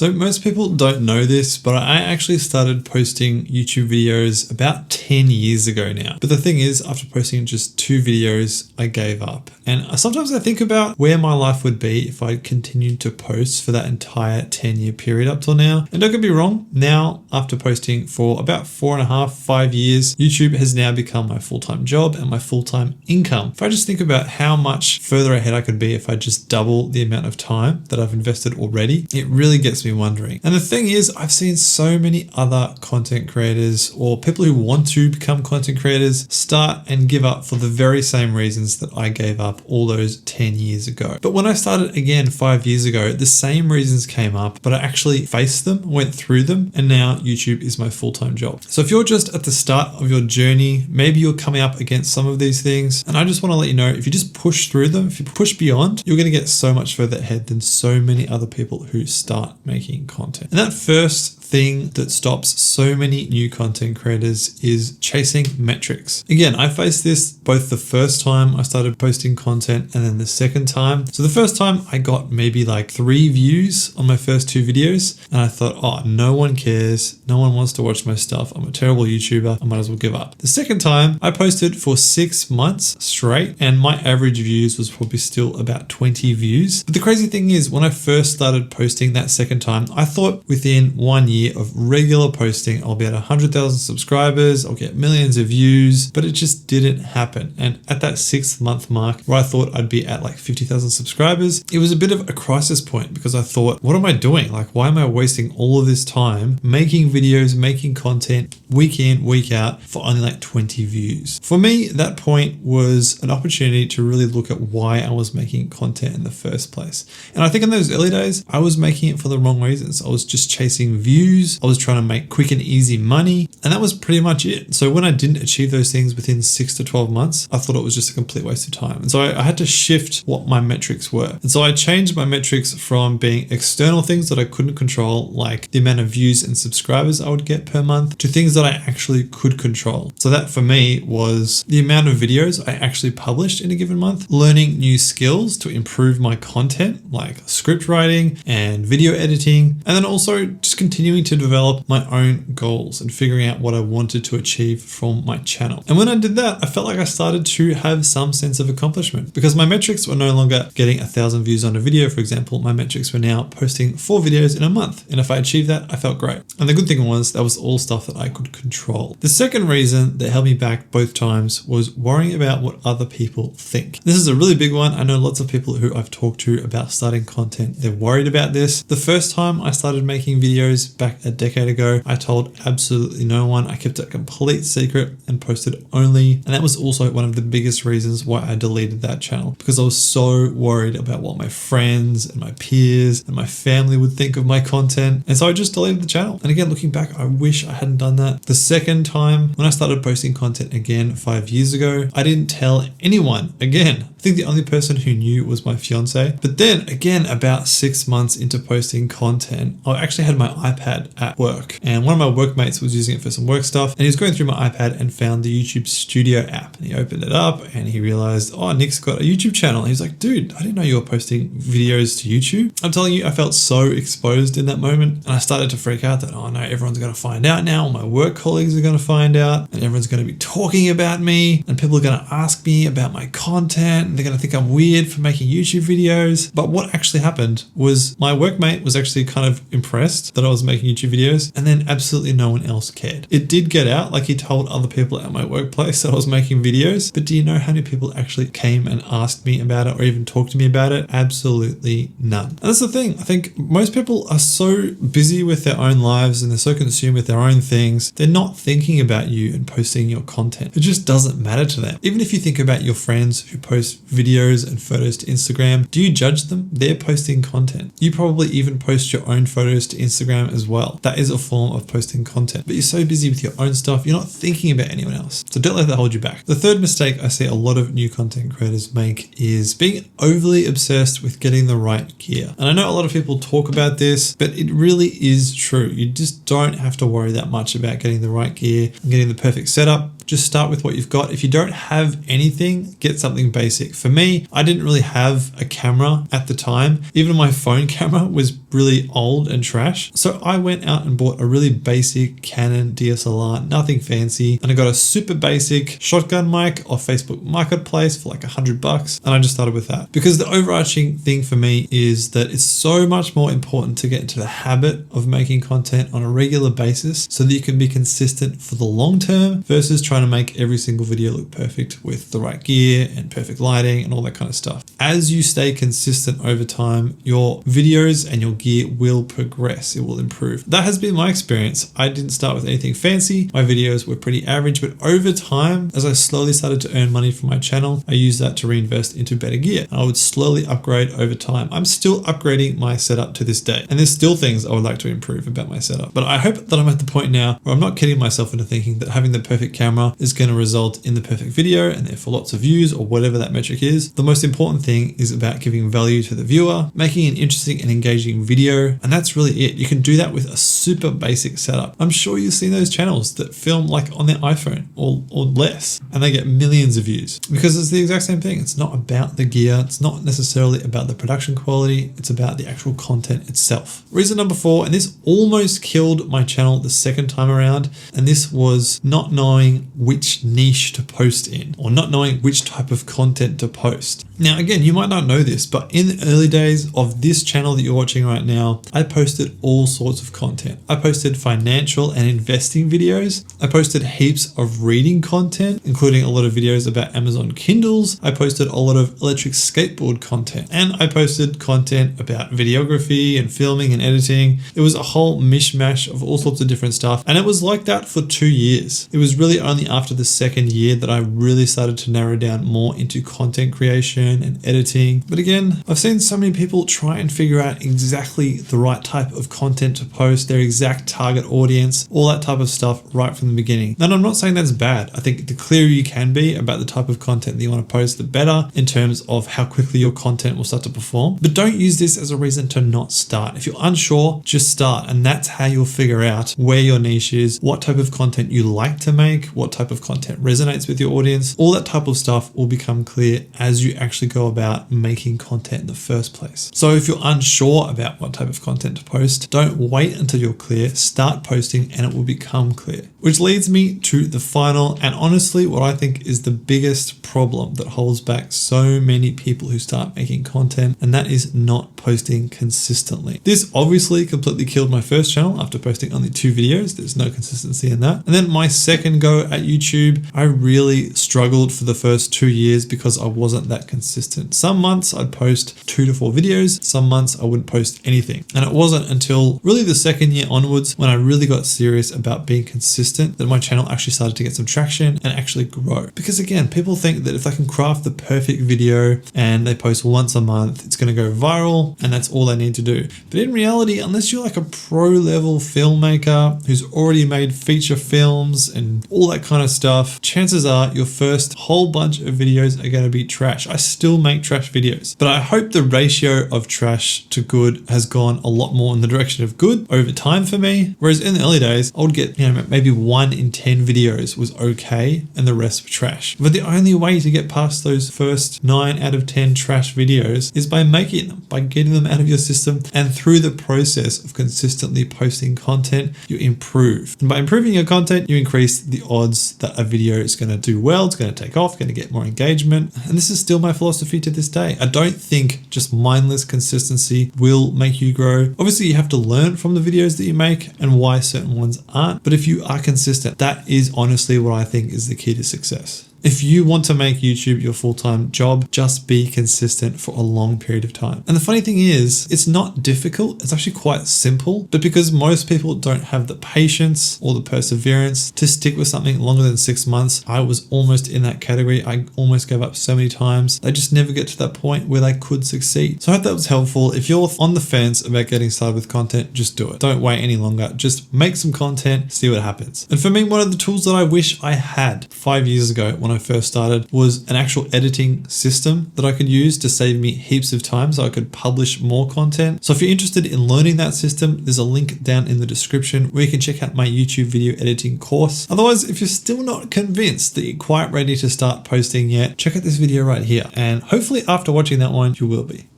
So most people don't know this, but I actually started posting YouTube videos about 10 years ago now. But the thing is, after posting just 2 videos, I gave up. And sometimes I think about where my life would be if I continued to post for that entire 10-year period up till now. And don't get me wrong, now after posting for about 4.5, 5 years, YouTube has now become my full-time job and my full-time income. If I just think about how much further ahead I could be if I just double the amount of time that I've invested already, it really gets me wondering. And the thing is, I've seen so many other content creators or people who want to become content creators start and give up for the very same reasons that I gave up all those 10 years ago. But when I started again 5 years ago, the same reasons came up, but I actually faced them, went through them, and now YouTube is my full-time job. So if you're just at the start of your journey, maybe you're coming up against some of these things, and I just want to let you know, if you just push through them, if you push beyond, you're going to get so much further ahead than so many other people who start making content. And that first thing that stops so many new content creators is chasing metrics. Again, I faced this both the first time I started posting content and then the second time. So the first time I got maybe like 3 views on my first 2 videos, and I thought, oh, no one cares. No one wants to watch my stuff. I'm a terrible YouTuber. I might as well give up. The second time I posted for 6 months straight, and my average views was probably still about 20 views. But the crazy thing is, when I first started posting that second time, I thought within 1 year of regular posting, I'll be at 100,000 subscribers, I'll get millions of views, but it just didn't happen. And at that 6th month mark where I thought I'd be at like 50,000 subscribers, it was a bit of a crisis point because I thought, what am I doing? Like, why am I wasting all of this time making videos, making content week in, week out for only like 20 views? For me, that point was an opportunity to really look at why I was making content in the first place. And I think in those early days, I was making it for the wrong reasons. I was just chasing views. I was trying to make quick and easy money, and that was pretty much it. So when I didn't achieve those things within 6 to 12 months, I thought it was just a complete waste of time. And so I had to shift what my metrics were. And so I changed my metrics from being external things that I couldn't control, like the amount of views and subscribers I would get per month, to things that I actually could control. So that for me was the amount of videos I actually published in a given month, learning new skills to improve my content, like script writing and video editing, and then also just continuing to develop my own goals and figuring out what I wanted to achieve from my channel. And when I did that, I felt like I started to have some sense of accomplishment because my metrics were no longer getting 1,000 views on a video, for example. My metrics were now posting 4 videos in a month. And if I achieved that, I felt great. And the good thing was that was all stuff that I could control. The second reason that held me back both times was worrying about what other people think. This is a really big one. I know lots of people who I've talked to about starting content, they're worried about this. The first time I started making videos back a decade ago, I told absolutely no one. I kept it a complete secret and posted only. And that was also one of the biggest reasons why I deleted that channel, because I was so worried about what my friends and my peers and my family would think of my content. And so I just deleted the channel. And again, looking back, I wish I hadn't done that. The second time, when I started posting content again 5 years ago, I didn't tell anyone again. I think the only person who knew was my fiance. But then again, about 6 months into posting content, I actually had my iPad at work, and one of my workmates was using it for some work stuff, and he was going through my iPad and found the YouTube Studio app, and he opened it up and he realized, oh, Nick's got a YouTube channel. He was like, dude, I didn't know you were posting videos to YouTube. I'm telling you, I felt so exposed in that moment, and I started to freak out that, oh no, everyone's going to find out now. My work colleagues are going to find out, and everyone's going to be talking about me, and people are going to ask me about my content, and they're going to think I'm weird for making YouTube videos. But what actually happened was my workmate was actually kind of impressed that I was making YouTube videos, and then absolutely no one else cared. It did get out, like he told other people at my workplace that I was making videos, but do you know how many people actually came and asked me about it or even talked to me about it? Absolutely none. And that's the thing. I think most people are so busy with their own lives and they're so consumed with their own things, they're not thinking about you and posting your content. It just doesn't matter to them. Even if you think about your friends who post videos and photos to Instagram, do you judge them? They're posting content. You probably even post your own photos to Instagram as well. That is a form of posting content, but you're so busy with your own stuff, you're not thinking about anyone else. So don't let that hold you back. The third mistake I see a lot of new content creators make is being overly obsessed with getting the right gear. And I know a lot of people talk about this, but it really is true. You just don't have to worry that much about getting the right gear and getting the perfect setup. just start with what you've got. If you don't have anything, get something basic. For me, I didn't really have a camera at the time. Even my phone camera was really old and trash. So I went out and bought a really basic Canon DSLR, nothing fancy. And I got a super basic shotgun mic off Facebook Marketplace for like $100. And I just started with that because the overarching thing for me is that it's so much more important to get into the habit of making content on a regular basis so that you can be consistent for the long term versus trying to make every single video look perfect with the right gear and perfect lighting and all that kind of stuff. As you stay consistent over time, your videos and your gear will progress. It will improve. That has been my experience. I didn't start with anything fancy. My videos were pretty average, but over time, as I slowly started to earn money from my channel, I used that to reinvest into better gear. I would slowly upgrade over time. I'm still upgrading my setup to this day. And there's still things I would like to improve about my setup. But I hope that I'm at the point now where I'm not kidding myself into thinking that having the perfect camera is going to result in the perfect video and therefore lots of views or whatever that metric is. The most important thing is about giving value to the viewer, making an interesting and engaging video. And that's really it. You can do that with a super basic setup. I'm sure you've seen those channels that film like on their iPhone or less, and they get millions of views because it's the exact same thing. It's not about the gear. It's not necessarily about the production quality. It's about the actual content itself. Reason number 4, and this almost killed my channel the second time around, and this was not knowing which niche to post in or not knowing which type of content to post. Now, again, you might not know this, but in the early days of this channel that you're watching right now, I posted all sorts of content. I posted financial and investing videos. I posted heaps of reading content, including a lot of videos about Amazon Kindles. I posted a lot of electric skateboard content, and I posted content about videography and filming and editing. It was a whole mishmash of all sorts of different stuff. And it was like that for 2 years. It was really only after the second year that I really started to narrow down more into content creation and editing. But again, I've seen so many people try and figure out exactly the right type of content to post, their exact target audience, all that type of stuff right from the beginning. And I'm not saying that's bad. I think the clearer you can be about the type of content that you want to post, the better in terms of how quickly your content will start to perform. But don't use this as a reason to not start. If you're unsure, just start. And that's how you'll figure out where your niche is, what type of content you like to make, what type of content resonates with your audience. All that type of stuff will become clear as you actually go about making content in the first place. So if you're unsure about what type of content to post, don't wait until you're clear. Start posting and it will become clear. Which leads me to the final and honestly what I think is the biggest problem that holds back so many people who start making content, and that is not posting consistently. This obviously completely killed my first channel after posting only 2 videos. There's no consistency in that. And then my second go at YouTube, I really struggled for the first 2 years because I wasn't that consistent. Some months I'd post 2 to 4 videos. Some months I wouldn't post anything. And it wasn't until really the second year onwards when I really got serious about being consistent that my channel actually started to get some traction and actually grow. Because again, people think that if they can craft the perfect video and they post once a month, it's going to go viral and that's all they need to do. But in reality, unless you're like a pro level filmmaker who's already made feature films and all that kind of stuff, chances are your first whole bunch of videos are going to be trash. I still make trash videos, but I hope the ratio of trash to good has gone a lot more in the direction of good over time for me. Whereas in the early days, I would get, maybe 1 in 10 videos was okay and the rest were trash. But the only way to get past those first 9 out of 10 trash videos is by making them, by getting them out of your system. And through the process of consistently posting content, you improve. And by improving your content, you increase the odds that a video is going to do well, it's going to take off, going to get more engagement. And this is still my philosophy to this day. I don't think just mindless consistency will make you grow. Obviously, you have to learn from the videos that you make and why certain ones aren't. But if you are consistent, that is honestly what I think is the key to success. If you want to make YouTube your full-time job, just be consistent for a long period of time. And the funny thing is, it's not difficult. It's actually quite simple, but because most people don't have the patience or the perseverance to stick with something longer than 6 months, I was almost in that category. I almost gave up so many times. They just never get to that point where they could succeed. So I hope that was helpful. If you're on the fence about getting started with content, just do it. Don't wait any longer. Just make some content, see what happens. And for me, one of the tools that I wish I had 5 years ago when when I first started was an actual editing system that I could use to save me heaps of time so I could publish more content. So if you're interested in learning that system, there's a link down in the description where you can check out my YouTube video editing course. Otherwise, if you're still not convinced that you're quite ready to start posting yet, check out this video right here. And hopefully after watching that one, you will be.